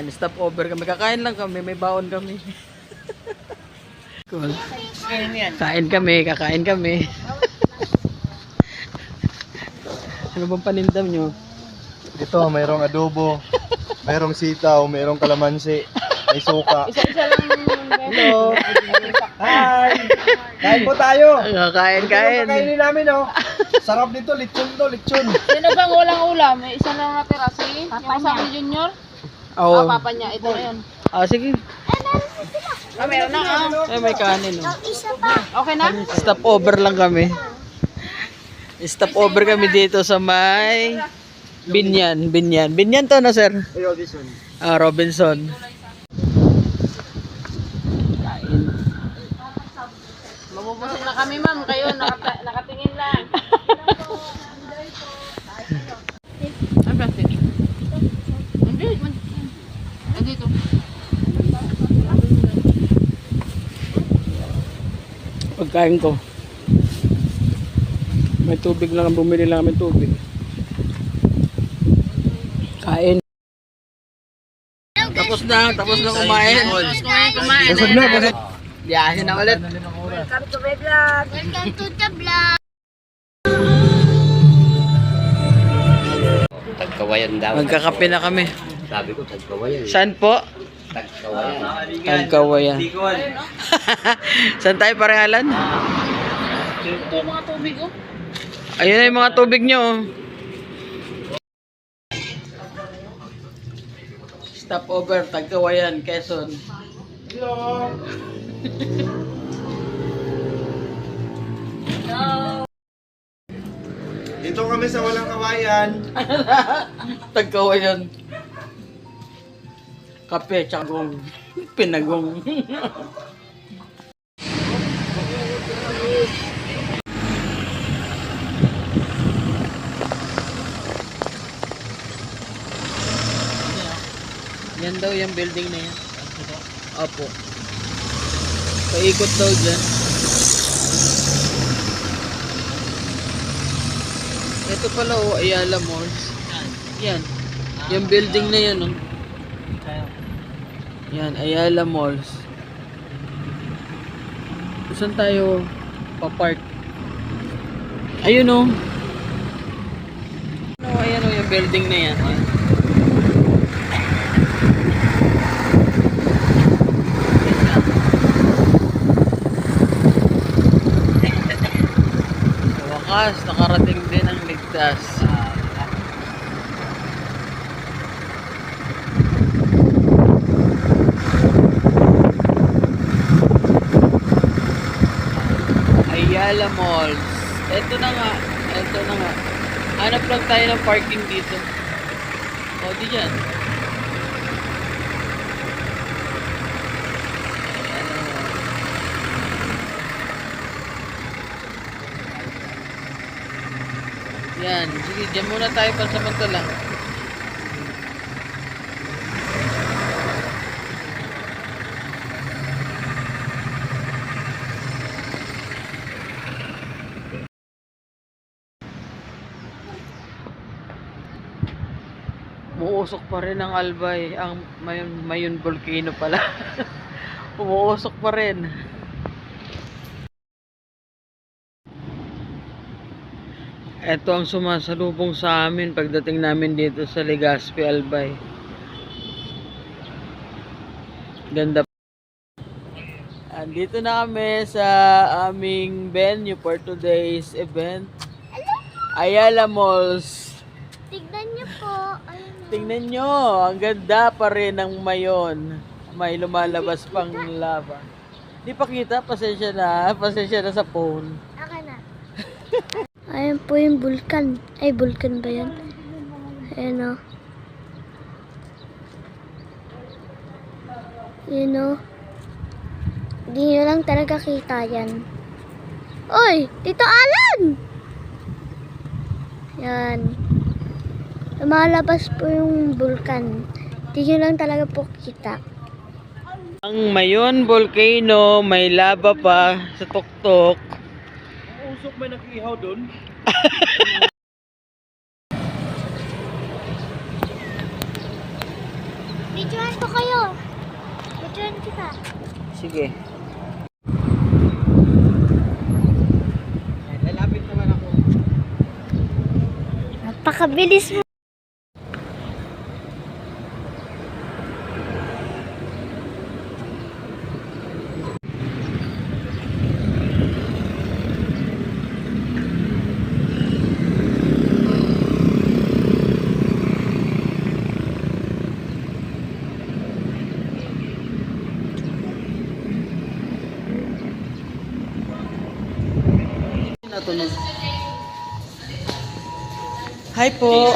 Stop over kami. Kakain lang kami. May baon kami. Cool. Kain kami. Kakain kami. Ano bang panindam nyo? Ito, mayroong adobo, mayroong sitaw, mayroong kalamansi, may suka. Isa-isa lang. Hello! Hi! Kain po tayo! Kain. Kakainin namin, oh. Sarap nito, lechon to, lechon. Sino bang walang ulam? May isa lang natira si yung kasama ni Junior. Oo. Papa niya. Ito na yun. Sige. Meron na. Ay, may kanin. Oh. Okay na? Stop over lang kami. Stop over kami dito sa may Binyan. Binyan to na, sir? Robinson. Robinson. Mabubusog na kami, ma'am. Kayo, nakatingin lang. Ay, plastic. Hindi. Dito. Pagkain ko. May tubig lang. Bumili lang kami tubig. Kain. Tapos na kumain. Kumain. Busog na, busog. Biyahe na ulit. Welcome to my vlog. Welcome to the vlog. Tagkawayan daw. Magkakape na kami. Sabi ko, tagkawayan. Saan po? Tagkawayan. Tagkawayan. Saan tayo parehalan? Ito yung mga tubig, oh. Ayun na yung mga tubig nyo. Oh. Stop over, Tagkawayan, Quezon. Hello! Dito kami sa Walang Kawayan. Tagkawayan. Kape, tsagong, pinagong. Yan daw yung building na yan. Opo. Paikot daw dyan. Ito pala oh, Ayala Malls. Yan. Yung building na yan oh. Yan, Ayala Malls. Saan tayo pa-park? Ayun oh. Ayan oh, yung building na yan. Yan. Wakas, nakarating din ang ligtas. Ayala Malls. Ito na nga. Hanap lang tayo ng parking dito. O, di dyan. Yan. Sige, dyan muna tayo pansamantala. Umuusok pa rin ang Albay. Ang Mayon Volcano pala. Umuusok pa rin. Ito ang sumasalubong sa amin pagdating namin dito sa Legazpi, Albay. Ganda. Andito na kami sa aming venue for today's event. Ayala Malls. Tignan niyo po. Tingnan nyo, ang ganda pa rin ng Mayon. May lumalabas pang lava. Di pa kita, pasensya na sa phone. Aka na. Ayan po yung vulkan. Ay, vulkan ba yan? Ayan o. Ayan o. Hindi nyo lang talaga kita yan. Oy! Tito Alan! Yan. Lumalabas po yung vulkan. Hindi nyo lang talaga po kita. Ang Mayon Volcano, may lava pa sa tuktok. Usok may nag-ihaw doon. Videohan ko kayo. Videohan kita. Sige. Lalapit naman ako. Napakabilis mo. Natunog. Hi po.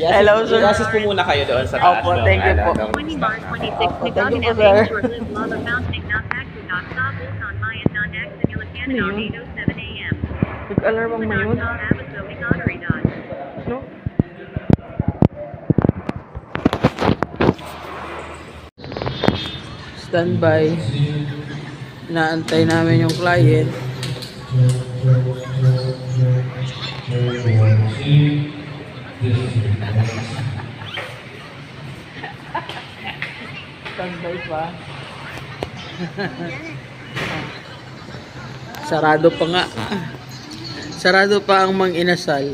Hello, sir. Process po muna kayo doon sa taas. Opo, thank you po. 20 Mars 26, Opo, the thank you po, Goggin sir. FH short-lived lava fountain not back to not stop on Mayan non-X and you'll again at 8:07 a.m. Nag-alarm ang mayon. Abasogi Lottery dot. No? Standby. Inaantay namin yung client. Standby pa. Sarado pa nga. Sarado pa ang mang inasal.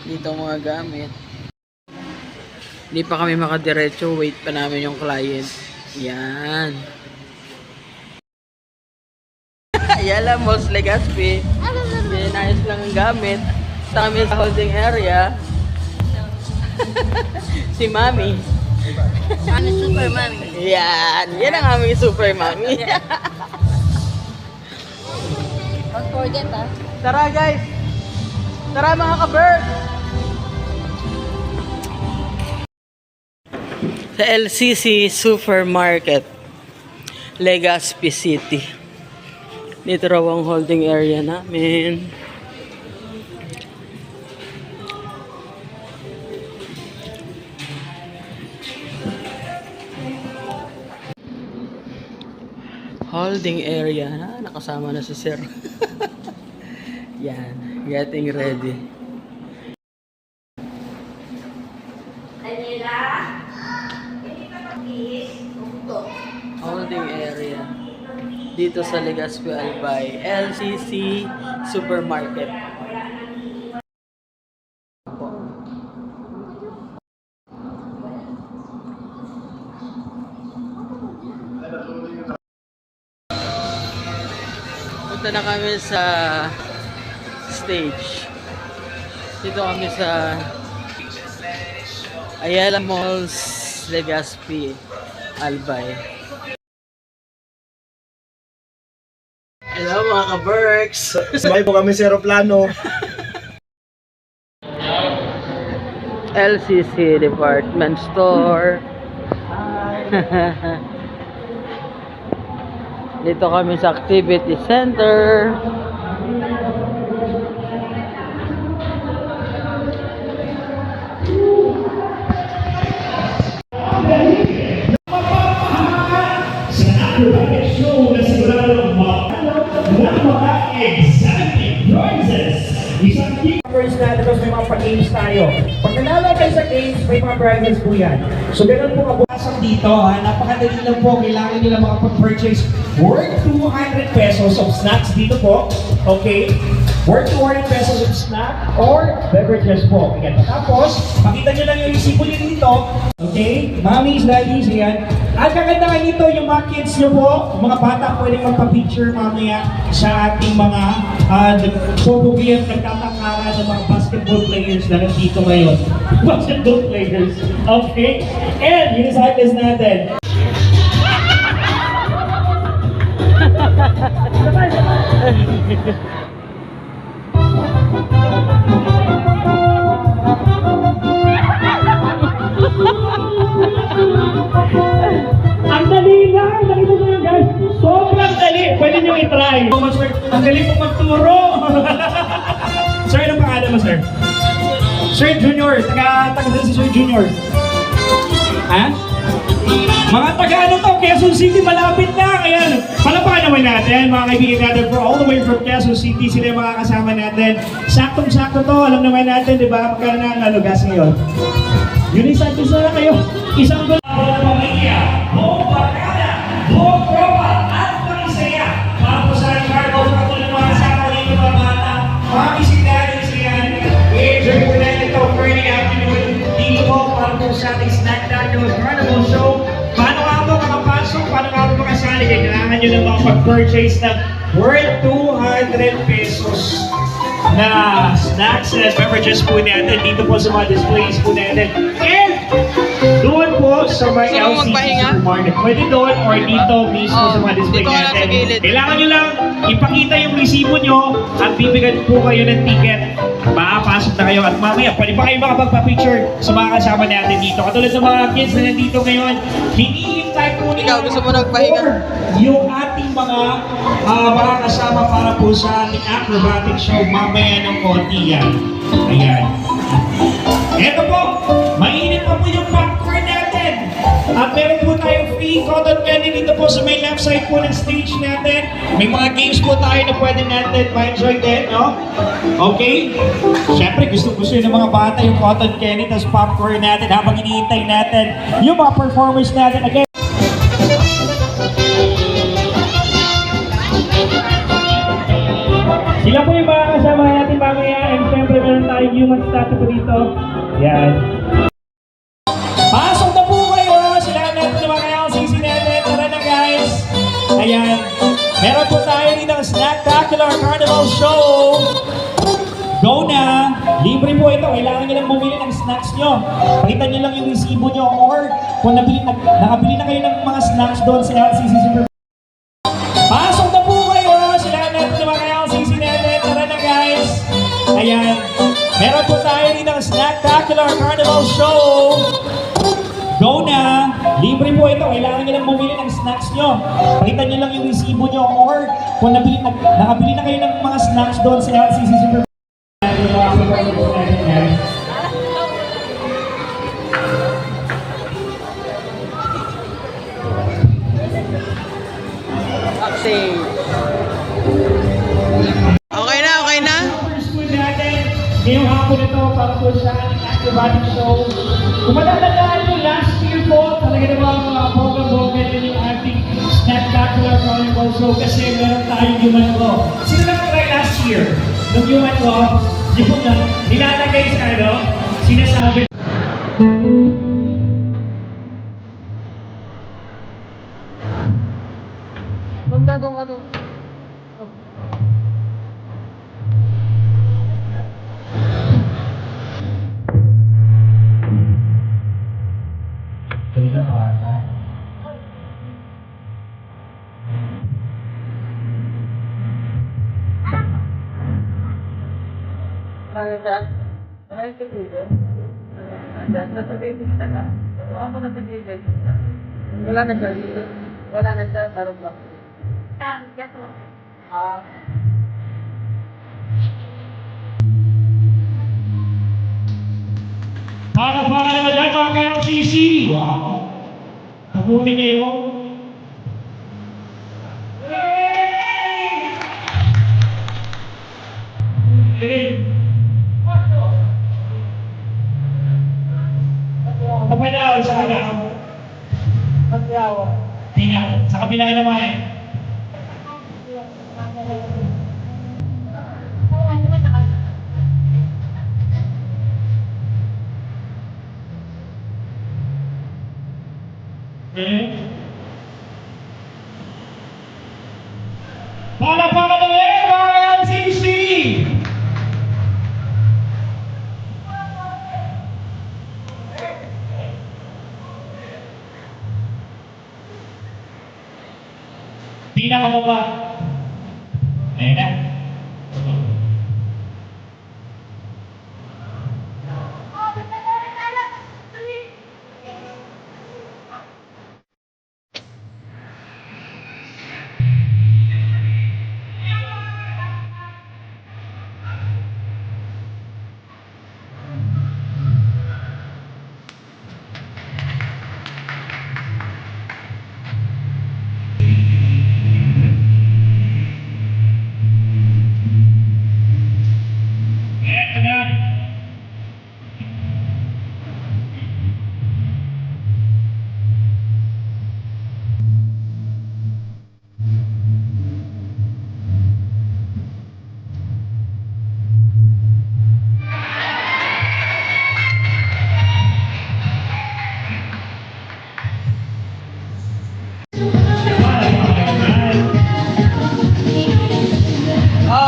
Dito ang mga gamit. Hindi pa kami makadiretso. Wait pa namin yung client. Yan. Yala, Malls Legazpi. Inayos lang ang gamit. Sa kami sa holding area. Si Mami. Ano super mami? Yan. Yan ang aming super Mami. Don't forget Tara guys. Tara mga ka-bird. Sa LCC Supermarket, Legazpi City. Dito raw ang holding area namin. Holding area na nakasama na si Sir. Yan, getting ready. Holding area dito sa Legazpi Albay, LCC Supermarket. Punta na kami sa stage. Dito kami sa Ayala Malls, Legazpi Albay. Hello mga ka-Berks! Sabay po kami sa aeroplano. LCC Department Store. Dito kami sa Activity Center. Show na sigurado exciting prizes. Isang first natin tapos may mga pa-games tayo. Pag nanalo kayo sa games, may mga prizes po yan. So ganun po kabukasan dito ha. Napakadali lang po. Kailangan nyo lang makapag-purchase worth 200 pesos of snacks dito po. Okay? Worth 200 pesos of snack or beverages po. Ayan. Tapos, pakita nyo lang yung resibo nyo dito. Okay? Mommies, daddies, ayan. At kagandahan nito yung mga kids nyo po, mga bata pwedeng magpa-picture mamaya sa ating mga nagpupugi at nagtatangara ng mga basketball players na nandito ngayon. Basketball players. Okay? And yung cyclist natin. Ang dali lang! Nakita nyo yan guys! Sobrang dali! Pwede nyo i-try! Ang dali po magturo! Sir, anong pangalan mo, sir? Sir Junior! Taga si Sir Junior. Ha? Mga taga ano to, Quezon City, malapit na. Ayan, palapakan naman natin, mga kaibigan natin, for all the way from Quezon City, sila yung mga kasama natin. Saktong-sakto to, alam naman natin, di ba? Magkano na ang gas ngayon? Unisantis na kayo. Isang gol. Buong pamilya, buong barkada, buong tropa, at parisaya. Mga po sa Ricardo, patuloy mga kasama dito mga bata, mga bisitari siya. I-enjoy po natin ito Friday afternoon. Dito po, para po sa ating snack tacular carnival show. Paano nga po makapasok? Paano nga po makasali? Kailangan nyo na makapag-purchase ng worth 200 pesos na snacks and beverages po natin dito po sa mga displays po natin. And doon po sa may Gusto mo LCC magpahinga? Supermarket. Pwede doon or dito mismo sa mga display dito ka lang natin. sa gilid. Kailangan nyo lang ipakita yung resibo nyo at bibigyan po kayo ng ticket. Makapasok na kayo at mamaya pwede pa kayo makapagpa-picture sa mga kasama natin dito. Katulad sa mga kids na nandito ngayon, hinihintay po nila Ikaw, gusto mo nagpahinga? yung ating mga kasama para po sa ating acrobatic show mamaya ng konti yan. Ayan. Eto po, mainit pa po yung popcorn natin. At meron po tayong free cotton candy dito po sa may left side po ng stage natin. May mga games po tayo na pwede natin ma-enjoy din, no? Okay? Siyempre, gusto ng mga bata yung cotton candy tapos popcorn natin habang iniintay natin yung mga performers natin. Again, sila po yung mga kasama natin mamaya and syempre meron tayong human statue po dito. Yan. Pasok na po kayo! Sila natin yung mga LCC natin. Tara na guys! Ayan. Meron po tayo dito ng Snacktacular Carnival Show. Go na! Libre po ito. Kailangan nyo lang bumili ng snacks nyo. Pakita nyo lang yung resibo nyo or kung nakabili na kayo ng mga snacks doon sa LCC Super. Pasok na po kayo! Sila natin yung mga LCC natin. Tara na guys! Ayan. Meron po tayo dito ng Snacktacular Carnival Show. Go na! Libre po ito. Kailangan nyo lang bumili ng snacks nyo. Pakita nyo lang yung resibo nyo or kung nakabili na kayo ng mga snacks doon sa LCC Super. Backstage. Okay na, okay na. First school natin, ngayong hapon ito para po sa ating acrobatic show. Kung matatandaan nyo, last year po, talaga naman mga bongga-bongga din yung ating Snacktacular Carnival Show kasi meron tayong human law. Sino lang try last year? Nung human law, yung nilalagay sa ano, sinasabi. Magdadong ano. Wala na siya dito. Wala na siya, parang ba? Ah. Makakapaka naman dyan mga ka-LCC! Wow! Kabuti kayo! Kapanaw sa kanila. Tingnan, sa kabila naman eh. Palapakan naman mga LCC! Tingnan mo ba? Ayan na.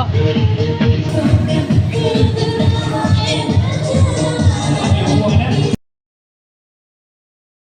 oh.